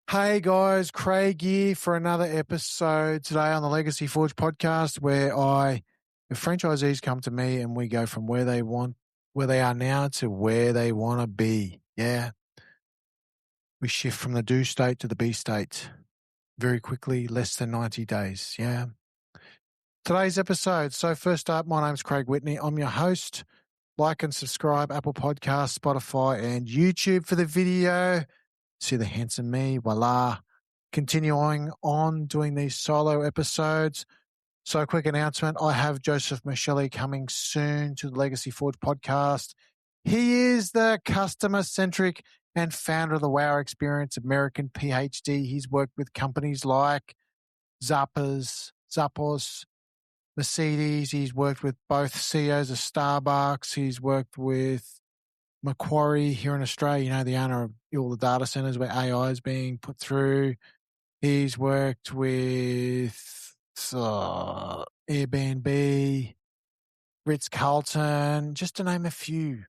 Hey guys, Craig here for another episode today on the Legacy Forge podcast where the franchisees come to me and we go from where they are now to where they want to be. Yeah. We shift from the do state to the be state very quickly, less than 90 days. Yeah. Today's episode. So first up, my name's Craig Whitney. I'm your host. Like and subscribe, Apple Podcasts, Spotify, and YouTube for the video. See the handsome me, voila. Continuing on doing these solo episodes. So a quick announcement. I have Joseph Michelli coming soon to the Legacy Forge podcast. He is the customer-centric and founder of the WOW Experience American PhD. He's worked with companies like Zappos, Mercedes. He's worked with both CEOs of Starbucks. He's worked with Macquarie here in Australia, the owner of all the data centers where AI is being put through. He's worked with Airbnb, Ritz-Carlton, just to name a few.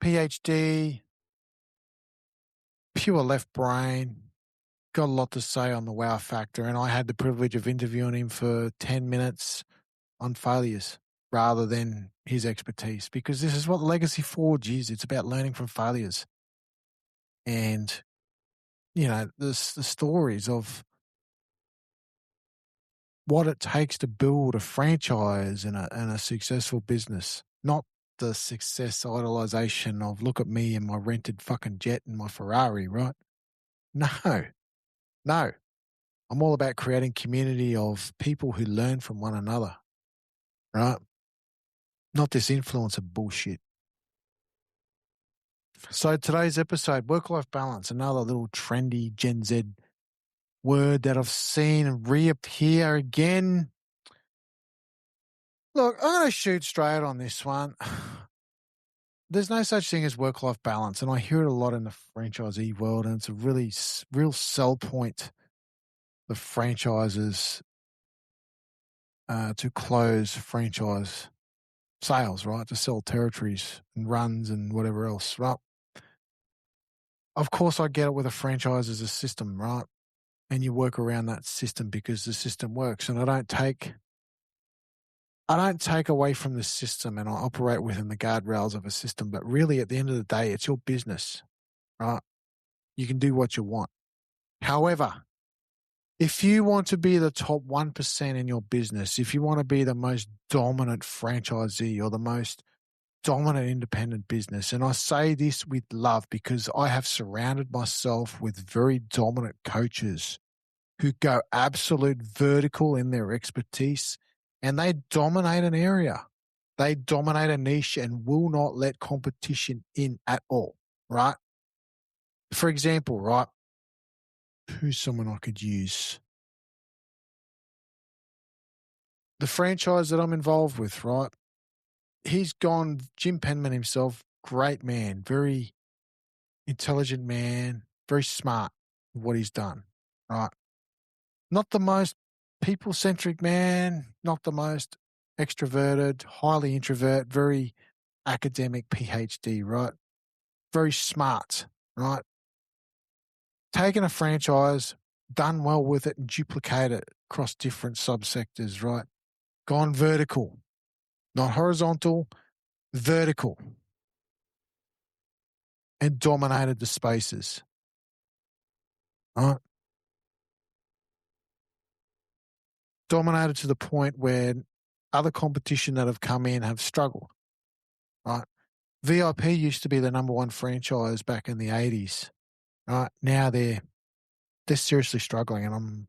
PhD, pure left brain, got a lot to say on the wow factor, and I had the privilege of interviewing him for 10 minutes on failures rather than his expertise, because this is what Legacy Forge is. It's about learning from failures. And, the stories of what it takes to build a franchise and a successful business, not the success idolization of look at me and my rented fucking jet and my Ferrari, right? No. I'm all about creating community of people who learn from one another, right? Not this influencer bullshit. So today's episode, work-life balance, another little trendy Gen Z word that I've seen reappear again. Look, I'm going to shoot straight on this one. There's no such thing as work-life balance, and I hear it a lot in the franchisee world, and it's a really real sell point for franchises to close franchise sales, right, to sell territories and runs and whatever else, right? Of course, I get it with a franchise as a system, right? And you work around that system because the system works, and I don't take away from the system, and I operate within the guardrails of a system. But really, at the end of the day, it's your business, right? You can do what you want. However, if you want to be the top 1% in your business, if you want to be the most dominant franchisee or the most dominant independent business, and I say this with love because I have surrounded myself with very dominant coaches who go absolute vertical in their expertise, and they dominate an area. They dominate a niche and will not let competition in at all, right? For example, right, who's someone I could use? The franchise that I'm involved with, right? He's gone, Jim Penman himself, great man, very intelligent man, very smart with what he's done, right? Not the most people-centric man, not the most extroverted, highly introvert, very academic PhD, right? Very smart, right? Taken a franchise, done well with it and duplicate it across different subsectors, right? Gone vertical, not horizontal, vertical, and dominated the spaces, right? Dominated to the point where other competition that have come in have struggled, right? VIP used to be the number one franchise back in the 80s, right? Now they're seriously struggling, and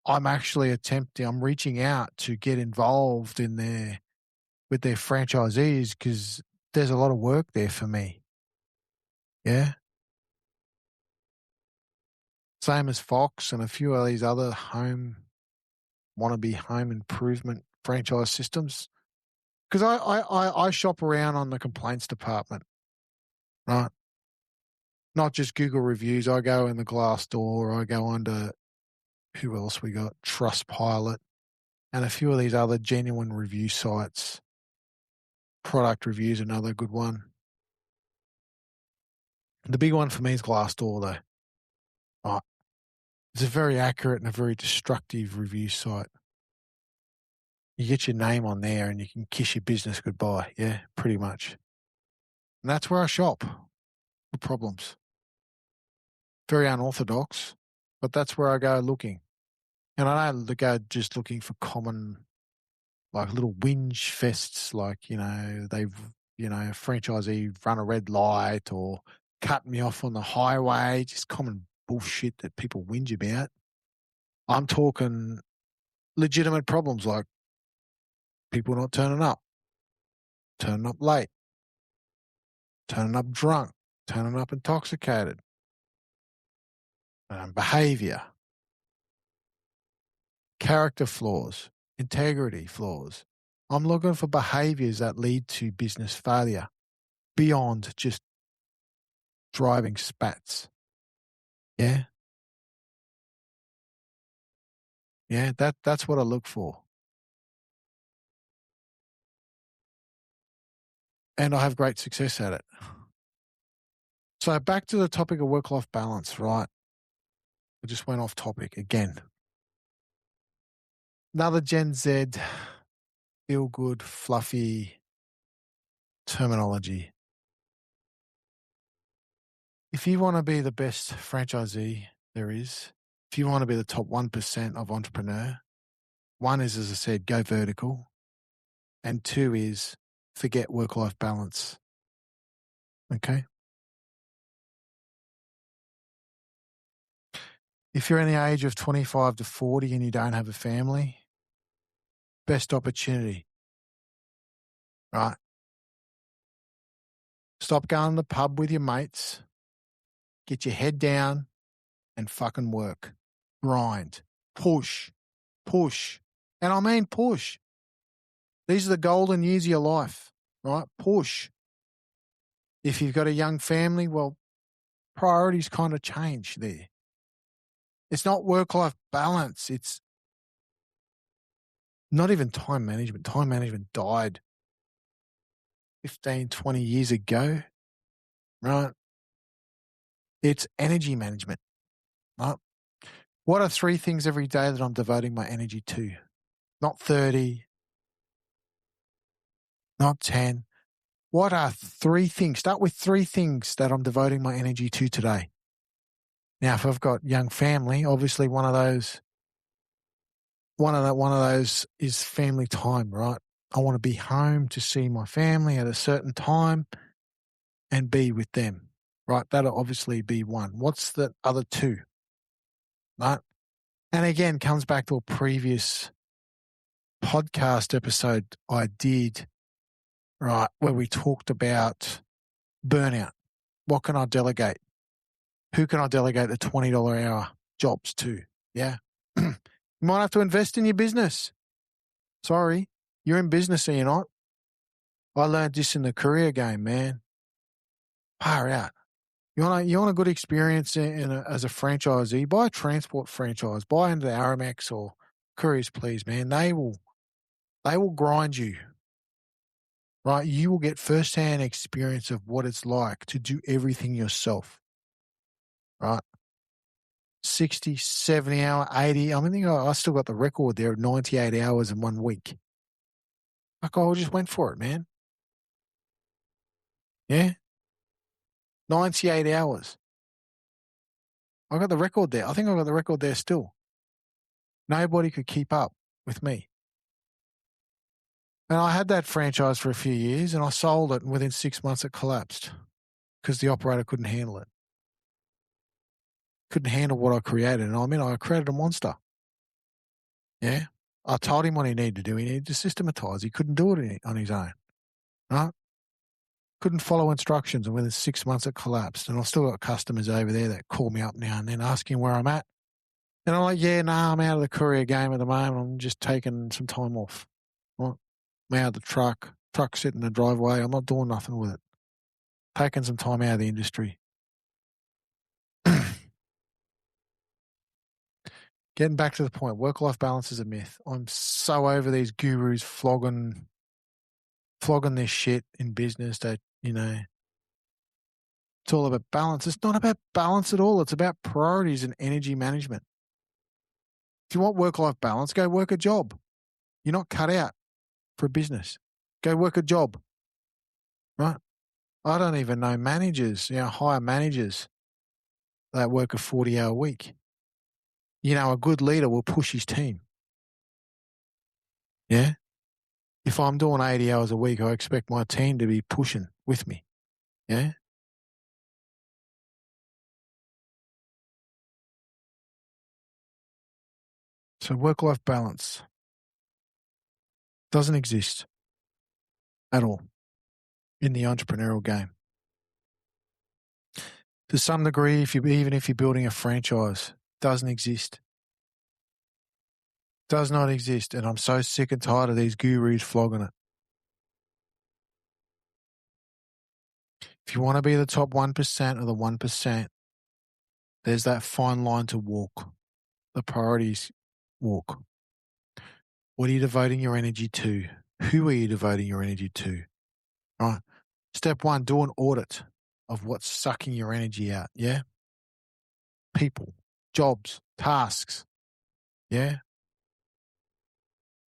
I'm actually I'm reaching out to get involved with their franchisees because there's a lot of work there for me. Yeah. Same as Fox and a few of these other wannabe home improvement franchise systems. Because I shop around on the complaints department, right? Not just Google reviews. I go in the Glassdoor. I go under, who else we got? Trustpilot and a few of these other genuine review sites. Product reviews, another good one. The big one for me is Glassdoor, though. Right. It's a very accurate and a very destructive review site. You get your name on there and you can kiss your business goodbye. Yeah, pretty much. And that's where I shop for problems. Very unorthodox, but that's where I go looking. And I don't go just looking for common, like little whinge fests, like, they've, franchisee run a red light or cut me off on the highway, just common bullshit that people whinge about. I'm talking legitimate problems like people not turning up late, turning up drunk, turning up intoxicated, behaviour, character flaws, integrity flaws. I'm looking for behaviours that lead to business failure beyond just driving spats. Yeah. Yeah, that's what I look for. And I have great success at it. So back to the topic of work-life balance, right? I just went off topic again. Another Gen Z feel good, fluffy terminology. If you want to be the best franchisee there is, if you want to be the top 1% of entrepreneur, one is, as I said, go vertical. And two is forget work-life balance. Okay? If you're in the age of 25 to 40 and you don't have a family, best opportunity, right? Stop going to the pub with your mates. Get your head down and fucking work. Grind. Push. And I mean push. These are the golden years of your life, right? Push. If you've got a young family, well, priorities kind of change there. It's not work-life balance. It's not even time management. Time management died 15, 20 years ago, right? It's energy management, right? What are 3 things every day that I'm devoting my energy to? Not 30, not 10. What are 3 things? Start with 3 things that I'm devoting my energy to today. Now, if I've got young family, obviously one of those is family time, right? I want to be home to see my family at a certain time and be with them, right? That'll obviously be one. What's the other 2, right? And again, comes back to a previous podcast episode I did, right, where we talked about burnout. What can I delegate? Who can I delegate the $20 an hour jobs to? Yeah. You might have to invest in your business. Sorry, you're in business, are you not? I learned this in the career game, man. Far out. You want a good experience as a franchisee? Buy a transport franchise. Buy into the Aramex or Couriers, please, man. They will grind you. Right? You will get firsthand experience of what it's like to do everything yourself. Right? 60, 70 hour, 80. I mean, I still got the record there of 98 hours in 1 week. Like, I just went for it, man. Yeah? 98 hours. I got the record there. I think I got the record there still. Nobody could keep up with me. And I had that franchise for a few years and I sold it, and within 6 months it collapsed because the operator couldn't handle it. Couldn't handle what I created. And I mean, I created a monster. Yeah. I told him what he needed to do. He needed to systematize. He couldn't do it on his own. Right? Couldn't follow instructions. And within 6 months it collapsed. And I've still got customers over there that call me up now and then asking where I'm at. And I'm like, yeah, I'm out of the courier game at the moment. I'm just taking some time off. Right? I'm out of the truck sitting in the driveway. I'm not doing nothing with it. Taking some time out of the industry. Getting back to the point, work-life balance is a myth. I'm so over these gurus flogging this shit in business that, It's all about balance. It's not about balance at all. It's about priorities and energy management. If you want work-life balance, go work a job. You're not cut out for a business. Go work a job, right? I don't even know managers, hire managers that work a 40-hour week. A good leader will push his team. Yeah? If I'm doing 80 hours a week, I expect my team to be pushing with me. Yeah? So work-life balance doesn't exist at all in the entrepreneurial game. To some degree, even if you're building a franchise, doesn't exist. Does not exist. And I'm so sick and tired of these gurus flogging it. If you want to be the top 1% of the 1%, there's that fine line to walk. The priorities walk. What are you devoting your energy to? Who are you devoting your energy to? Right. Step one, do an audit of what's sucking your energy out. Yeah. People, jobs, tasks. Yeah.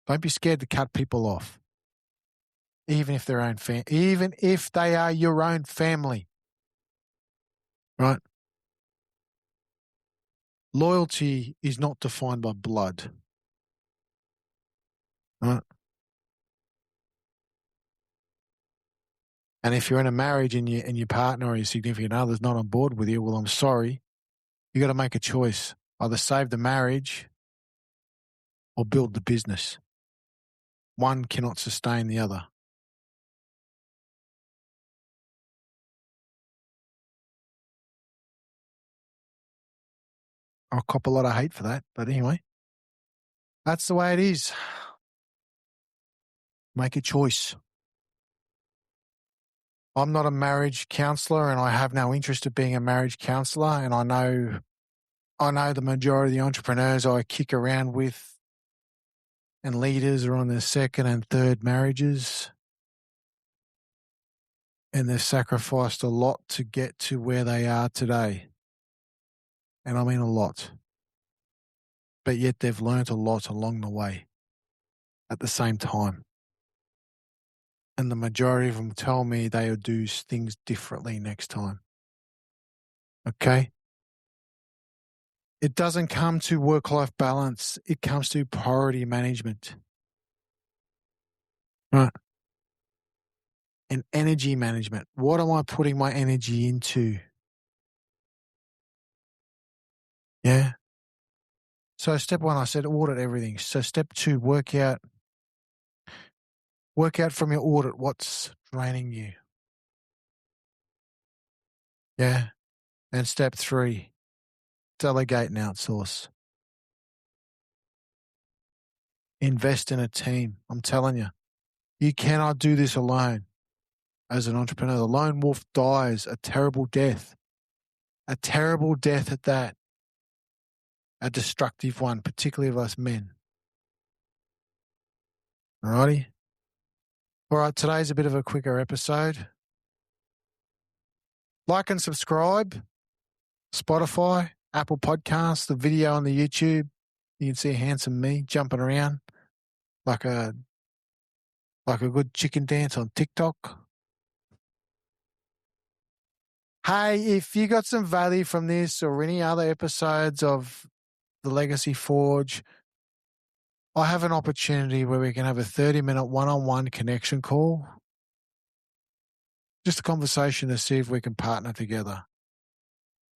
Don't be scared to cut people off. Even if even if they are your own family. Right. Loyalty is not defined by blood. Right. And if you're in a marriage and your partner or your significant other is not on board with you, well, I'm sorry. You got to make a choice. Either save the marriage or build the business. One cannot sustain the other. I'll cop a lot of hate for that. But anyway, that's the way it is. Make a choice. I'm not a marriage counsellor and I have no interest in being a marriage counsellor. And I know the majority of the entrepreneurs I kick around with and leaders are on their second and third marriages. And they've sacrificed a lot to get to where they are today. And I mean a lot. But yet they've learnt a lot along the way at the same time. And the majority of them tell me they'll do things differently next time. Okay? It doesn't come to work-life balance. It comes to priority management. Right? And energy management. What am I putting my energy into? Yeah? So step one, I said audit everything. So step two, work out from your audit what's draining you. Yeah? And step three, delegate and outsource. Invest in a team. I'm telling you, you cannot do this alone as an entrepreneur. The lone wolf dies a terrible death. A terrible death at that. A destructive one, particularly of us men. Alrighty? Alright, today's a bit of a quicker episode. Like and subscribe. Spotify, Apple Podcasts, the video on the YouTube. You can see a handsome me jumping around like a good chicken dance on TikTok. Hey, if you got some value from this or any other episodes of the Legacy Forge, I have an opportunity where we can have a 30-minute one-on-one connection call. Just a conversation to see if we can partner together,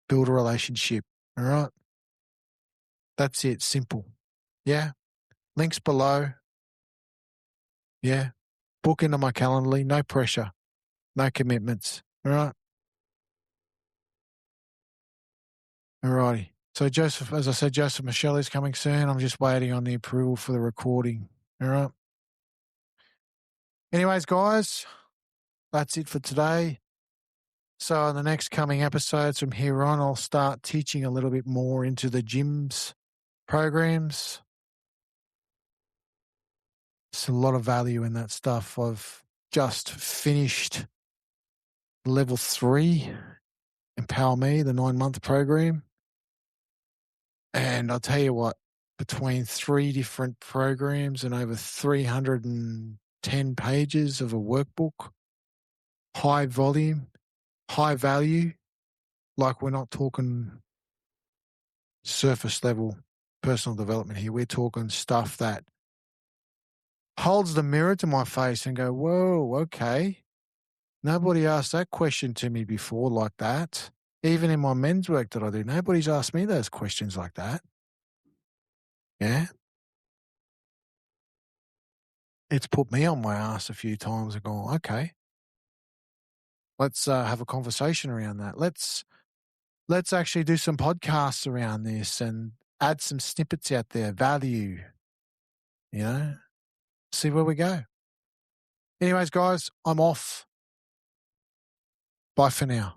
build a relationship. All right? That's it. Simple. Yeah? Links below. Yeah? Book into my Calendly. No pressure. No commitments. All right? All righty. So Joseph, as I said, Joseph Michelli's coming soon. I'm just waiting on the approval for the recording. All right? Anyways, guys, that's it for today. So in the next coming episodes from here on, I'll start teaching a little bit more into the gyms programs. There's a lot of value in that stuff. I've just finished level 3 Empower Me, the 9-month program. And I'll tell you what, between 3 different programs and over 310 pages of a workbook, high volume, high value, like we're not talking surface level personal development here. We're talking stuff that holds the mirror to my face and go, whoa, okay. Nobody asked that question to me before like that. Even in my men's work that I do, nobody's asked me those questions like that. Yeah. It's put me on my ass a few times and gone, okay, let's have a conversation around that. Let's actually do some podcasts around this and add some snippets out there, value, see where we go. Anyways, guys, I'm off. Bye for now.